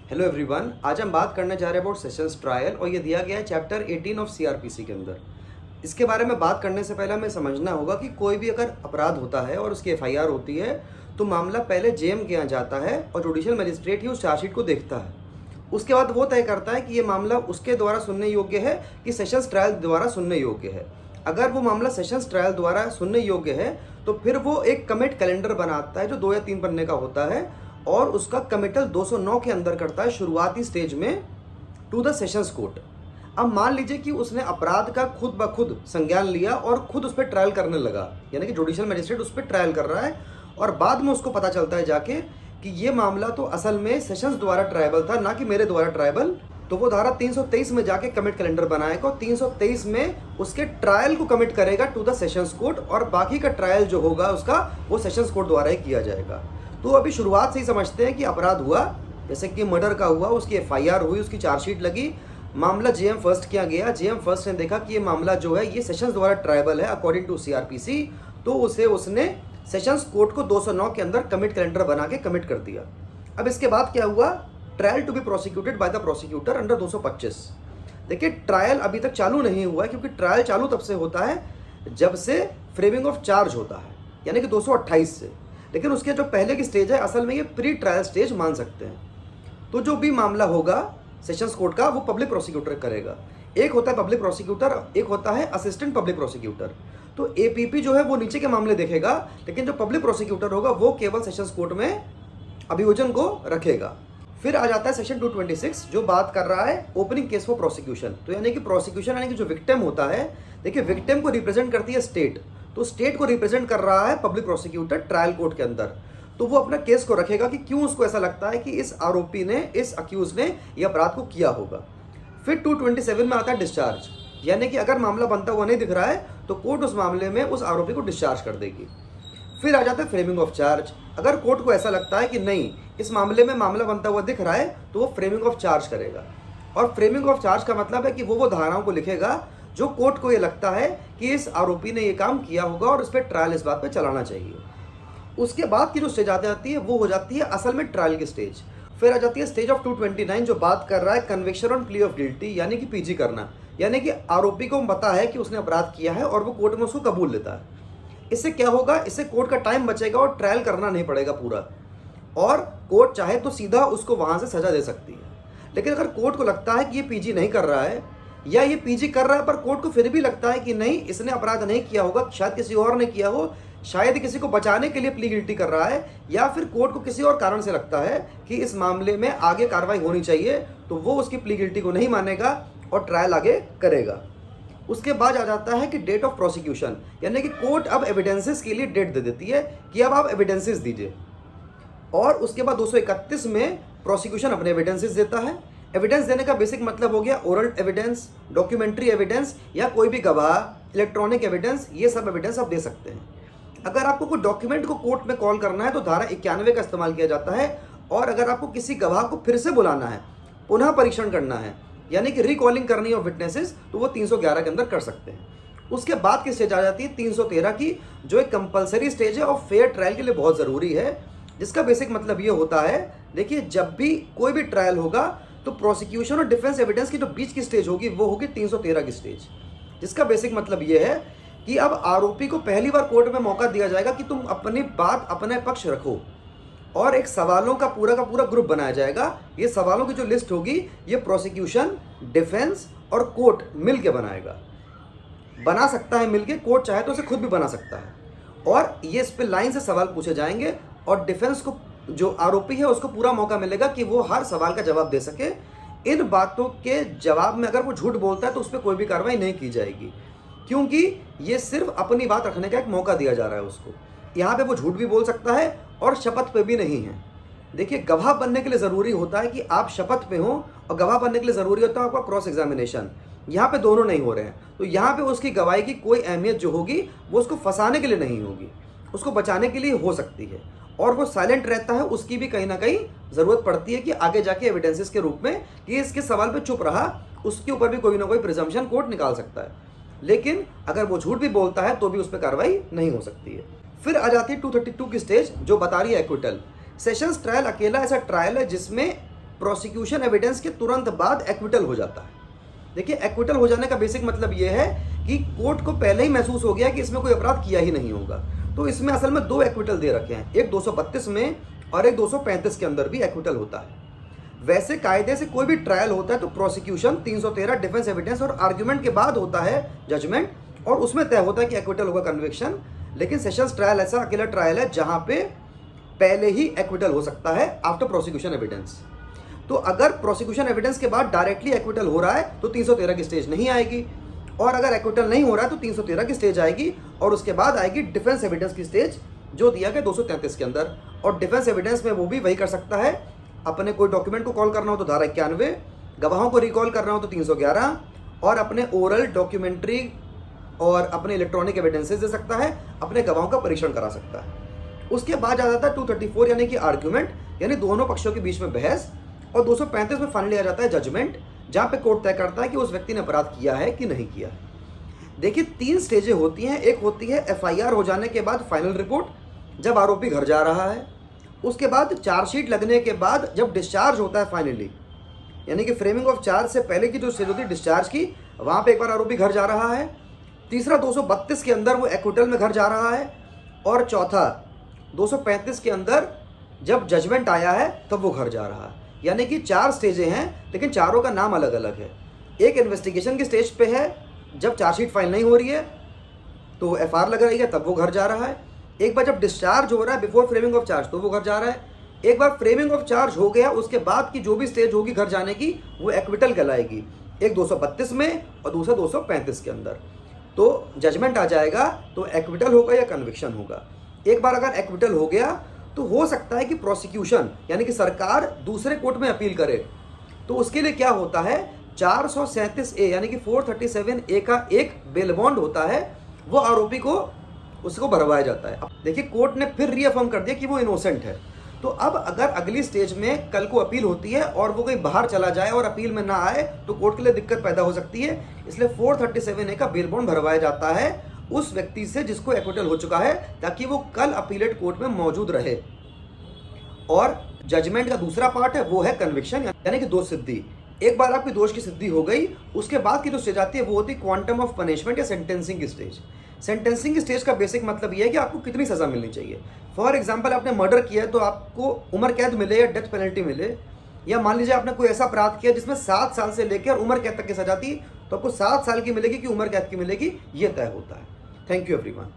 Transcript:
Hello everyone, आज हम बात करने जा रहे हैं अबाउट सेशंस ट्रायल और ये दिया गया है चैप्टर 18 ऑफ सीआरपीसी के अंदर। इसके बारे में बात करने से पहले हमें समझना होगा कि कोई भी अगर अपराध होता है और उसकी एफआईआर होती है तो मामला पहले जेएम के यहाँ जाता है और जुडिशियल मजिस्ट्रेट ही उस चार्जशीट को देखता है। उसके बाद वो तय करता है कि ये मामला उसके द्वारा सुनने योग्य है कि सेशंस ट्रायल द्वारा सुनने योग्य है। अगर वो मामला सेशंस ट्रायल द्वारा सुनने योग्य है तो फिर वो एक कमिट कैलेंडर बनाता है जो 2 या 3 पन्ने का होता है और उसका कमिटल 209 के अंदर करता है शुरुआती स्टेज में टू द सेशंस कोर्ट। अब मान लीजिए कि उसने अपराध का खुद ब खुद संज्ञान लिया और खुद उस पर ट्रायल करने लगा, यानी कि जुडिशियल मजिस्ट्रेट उस पर ट्रायल कर रहा है और बाद में उसको पता चलता है जाके कि ये मामला तो असल में सेशंस द्वारा ट्रायबल था, ना कि मेरे द्वारा ट्रायबल। तो वो धारा 323 में जाके कमिट कैलेंडर बनाएगा और 323 में उसके ट्रायल को कमिट करेगा टू द सेशंस कोर्ट और बाकी का ट्रायल जो होगा उसका वो सेशंस कोर्ट द्वारा ही किया जाएगा। तो अभी शुरुआत से ही समझते हैं कि अपराध हुआ, जैसे कि मर्डर का हुआ, उसकी एफआईआर हुई, उसकी चार्जशीट लगी, मामला जेएम फर्स्ट किया गया। जेएम फर्स्ट ने देखा कि ये मामला जो है ये सेशंस द्वारा ट्रायबल है अकॉर्डिंग टू सीआरपीसी, तो उसने सेशंस कोर्ट को 209 के अंदर कमिट कैलेंडर बना के कमिट कर दिया। अब इसके बाद क्या हुआ, trial to be prosecuted by the prosecutor under 225। देखिए ट्रायल अभी तक चालू नहीं हुआ है, क्योंकि ट्रायल चालू तब से होता है जब से फ्रेमिंग ऑफ चार्ज होता है, यानी कि 228 से। लेकिन उसके जो पहले की स्टेज है असल में ये प्री ट्रायल स्टेज मान सकते हैं। तो जो भी मामला होगा सेशंस कोर्ट का वो पब्लिक प्रोसिक्यूटर करेगा। एक होता है पब्लिक प्रोसिक्यूटर, एक होता है असिस्टेंट पब्लिक प्रोसिक्यूटर। तो एपीपी जो है वो नीचे के मामले देखेगा, लेकिन जो पब्लिक प्रोसिक्यूटर होगा वो केवल सेशंस कोर्ट में अभियोजन को रखेगा। फिर आ जाता है सेक्शन 226 जो बात कर रहा है ओपनिंग केस फॉर प्रोसिक्यूशन। तो यानी कि प्रोसिक्यूशन यानी कि जो विक्टिम होता है, देखिए विक्टिम को रिप्रेजेंट करती है स्टेट, तो स्टेट को रिप्रेजेंट कर रहा है पब्लिक प्रोसिक्यूटर ट्रायल कोर्ट के अंदर। तो वो अपना केस को रखेगा कि क्यों उसको ऐसा लगता है कि इस आरोपी ने, इस अक्यूज ने ये अपराध को किया होगा। फिर 227 में आता है डिस्चार्ज, यानी कि अगर मामला बनता हुआ नहीं दिख रहा है तो कोर्ट उस मामले में उस आरोपी को डिस्चार्ज कर देगी। फिर आ जाता है फ्रेमिंग ऑफ चार्ज। अगर कोर्ट को ऐसा लगता है कि नहीं इस मामले में मामला बनता हुआ दिख रहा है तो वो फ्रेमिंग ऑफ चार्ज करेगा। और फ्रेमिंग ऑफ चार्ज का मतलब है कि वो धाराओं को लिखेगा जो कोर्ट को ये लगता है कि इस आरोपी ने ये काम किया होगा और उस पर ट्रायल इस बात पे चलाना चाहिए। उसके बाद की जो स्टेज आ जाती है वो हो जाती है असल में ट्रायल की स्टेज। फिर आ जाती है स्टेज ऑफ 229 जो बात कर रहा है conviction on plea of guilty, यानी कि पीजी करना, यानी कि आरोपी को पता है कि उसने अपराध किया है और वो कोर्ट में उसको कबूल लेता है। इससे क्या होगा, इससे कोर्ट का टाइम बचेगा और ट्रायल करना नहीं पड़ेगा पूरा, और कोर्ट चाहे तो सीधा उसको वहां से सजा दे सकती है। लेकिन अगर कोर्ट को लगता है कि ये पीजी नहीं कर रहा है या ये पीजी कर रहा है पर कोर्ट को फिर भी लगता है कि नहीं इसने अपराध नहीं किया होगा, शायद किसी और ने किया हो, शायद किसी को बचाने के लिए प्ली गिल्टी कर रहा है, या फिर कोर्ट को किसी और कारण से लगता है कि इस मामले में आगे कार्रवाई होनी चाहिए, तो वो उसकी प्ली गिल्टी को नहीं मानेगा और ट्रायल आगे करेगा। उसके बाद आ जाता है कि डेट ऑफ प्रोसिक्यूशन, यानी कि कोर्ट अब एविडेंसेस के लिए डेट दे देती है कि अब आप एविडेंसेस दीजिए। और उसके बाद 231 में प्रोसिक्यूशन अपने एविडेंसेस देता है। एविडेंस देने का बेसिक मतलब हो गया ओरल एविडेंस, डॉक्यूमेंट्री एविडेंस या कोई भी गवाह, इलेक्ट्रॉनिक एविडेंस, ये सब एविडेंस आप दे सकते हैं। अगर आपको कोई डॉक्यूमेंट को कोर्ट में कॉल करना है तो धारा 91 का इस्तेमाल किया जाता है, और अगर आपको किसी गवाह को फिर से बुलाना है, पुनः परीक्षण करना है, यानी कि रिकॉलिंग करनी ऑफ विटनेसेस, तो वो 311 के अंदर कर सकते हैं। उसके बाद की स्टेज आ जाती है 313 की, जो एक कंपलसरी स्टेज है और फेयर ट्रायल के लिए बहुत ज़रूरी है, जिसका बेसिक मतलब ये होता है, देखिए जब भी कोई भी ट्रायल होगा तो प्रोसिक्यूशन और डिफेंस एविडेंस की जो बीच की स्टेज होगी वो होगी 313 की स्टेज, जिसका बेसिक मतलब ये है कि अब आरोपी को पहली बार कोर्ट में मौका दिया जाएगा कि तुम अपनी बात, अपने पक्ष रखो, और एक सवालों का पूरा ग्रुप बनाया जाएगा। ये सवालों की जो लिस्ट होगी ये प्रोसिक्यूशन, डिफेंस और कोर्ट मिल के बना सकता है, मिलके कोर्ट चाहे तो उसे खुद भी बना सकता है, और ये इस पे लाइन से सवाल पूछे जाएंगे और डिफेंस को, जो आरोपी है उसको पूरा मौका मिलेगा कि वो हर सवाल का जवाब दे सके। इन बातों के जवाब में अगर वो झूठ बोलता है तो उस पर कोई भी कार्रवाई नहीं की जाएगी, क्योंकि ये सिर्फ अपनी बात रखने का एक मौका दिया जा रहा है उसको। यहाँ पे वो झूठ भी बोल सकता है और शपथ पे भी नहीं है। देखिए गवाह बनने के लिए ज़रूरी होता है कि आप शपथ पे हो, और गवाह बनने के लिए ज़रूरी होता है आपका क्रॉस एग्जामिनेशन। यहाँ पे दोनों नहीं हो रहे हैं, तो यहाँ पे उसकी गवाही की कोई अहमियत जो होगी वो उसको फंसाने के लिए नहीं होगी, उसको बचाने के लिए हो सकती है। और वो साइलेंट रहता है, उसकी भी कहीं ना कहीं ज़रूरत पड़ती है कि आगे जाके एविडेंसेस के रूप में कि इसके सवाल पे चुप रहा, उसके ऊपर भी कोई ना कोई प्रिजम्पशन कोर्ट निकाल सकता है। लेकिन अगर वो झूठ भी बोलता है तो भी उस पर कार्रवाई नहीं हो सकती है। फिर आ जाती है 232 की स्टेज जो बता रही है एक्विटल। सेशंस ट्रायल अकेला ऐसा ट्रायल है जिसमें प्रोसिक्यूशन एविडेंस के तुरंत बाद एक्विटल हो जाता है। देखिए, एक्विटल हो जाने का बेसिक मतलब ये है कि कोर्ट को पहले ही महसूस हो गया कि इसमें कोई अपराध किया ही नहीं होगा। तो इसमें असल में 2 एक्विटल दे रखे हैं, एक 232 में और एक 235 के अंदर भी एक्विटल होता है। वैसे कायदे से कोई भी ट्रायल होता है तो प्रोसिक्यूशन 313 डिफेंस एविडेंस और आर्ग्यूमेंट के बाद होता है जजमेंट, और उसमें तय होता है कि एक्विटल होगा कन्विक्शन। लेकिन सेशंस ट्रायल ऐसा अकेला ट्रायल है जहां पे पहले ही एक्विटल हो सकता है आफ्टर प्रोसिक्यूशन एविडेंस। तो अगर प्रोसिक्यूशन एविडेंस के बाद डायरेक्टली एक्विटल हो रहा है तो 313 की स्टेज नहीं आएगी, और अगर एक्विटल नहीं हो रहा है तो 313 की स्टेज आएगी, और उसके बाद आएगी डिफेंस एविडेंस की स्टेज जो दिया गया 233 के अंदर। और डिफेंस एविडेंस में वो भी वही कर सकता है, अपने कोई डॉक्यूमेंट को कॉल करना हो तो धारा 91, गवाहों को रिकॉल करना हो तो 311, और अपने ओरल, डॉक्यूमेंट्री और अपने इलेक्ट्रॉनिक एविडेंसेस दे सकता है, अपने गवाहों का परीक्षण करा सकता है। उसके बाद आ जाता है 234 यानी कि आर्ग्यूमेंट, यानी दोनों पक्षों के बीच में बहस, और 235 में फाइनली आ जाता है जजमेंट, जहां पे कोर्ट तय करता है कि उस व्यक्ति ने अपराध किया है कि नहीं किया है। देखिए, 3 स्टेजें होती हैं। एक होती है एफआईआर हो जाने के बाद फाइनल रिपोर्ट, जब आरोपी घर जा रहा है। उसके बाद चार्जशीट लगने के बाद जब डिस्चार्ज होता है फाइनली, यानी कि फ्रेमिंग ऑफ चार्ज से पहले की जो स्टेज होती है डिस्चार्ज की, वहां पे एक बार आरोपी घर जा रहा है। तीसरा 232 के अंदर वो एक्विटल में घर जा रहा है, और चौथा 235 के अंदर जब जजमेंट आया है तब वो घर जा रहा है। यानी कि 4 स्टेजें हैं, लेकिन चारों का नाम अलग अलग है। एक इन्वेस्टिगेशन की स्टेज पे है, जब चार्जशीट फाइल नहीं हो रही है तो एफआईआर लग रही है तब वो घर जा रहा है। एक बार जब डिस्चार्ज हो रहा है बिफोर फ्रेमिंग ऑफ चार्ज तो वो घर जा रहा है। एक बार फ्रेमिंग ऑफ चार्ज हो गया उसके बाद की जो भी स्टेज होगी घर जाने की वो एक्विटल कहलाएगी, एक 232 में और दूसरा 235 के अंदर। तो जजमेंट आ जाएगा तो एक्विटल होगा या कन्विक्शन होगा। एक बार अगर एक्विटल हो गया तो हो सकता है कि प्रोसिक्यूशन यानी कि सरकार दूसरे कोर्ट में अपील करे, तो उसके लिए क्या होता है 437A यानी कि 437A का एक बेल बॉन्ड होता है, वो आरोपी को उसको भरवाया जाता है। अब देखिए, कोर्ट ने फिर रीअफर्म कर दिया कि वो इनोसेंट है। तो अब अगर अगली स्टेज में कल को अपील होती है और वो कहीं बाहर चला जाए और अपील में ना आए तो कोर्ट के लिए दिक्कत पैदा हो सकती है। इसलिए 437A का बेल बॉन्ड भरवाया जाता है उस व्यक्ति से जिसको एक्विटल हो चुका है, ताकि वो कल अपीलेट कोर्ट में मौजूद रहे। और जजमेंट का दूसरा पार्ट है वो है कन्विक्शन यानी कि दोष सिद्धि। एक बार आपकी दोष की सिद्धि हो गई, उसके बाद की जो स्टेज आती है वो होती है क्वांटम ऑफ पनिशमेंट या सेंटेंसिंग की स्टेज। सेंटेंसिंग की स्टेज का बेसिक मतलब ये है कि आपको कितनी सजा मिलनी चाहिए। फॉर एग्जांपल, आपने मर्डर किया है तो आपको उम्र कैद मिले या डेथ पेनल्टी मिले, या मान लीजिए आपने कोई ऐसा अपराध किया जिसमें 7 साल से लेकर उम्र कैद तक की सजा थी, तो आपको 7 साल की मिलेगी कि उम्र कैद की मिलेगी, ये तय होता है। Thank you everyone.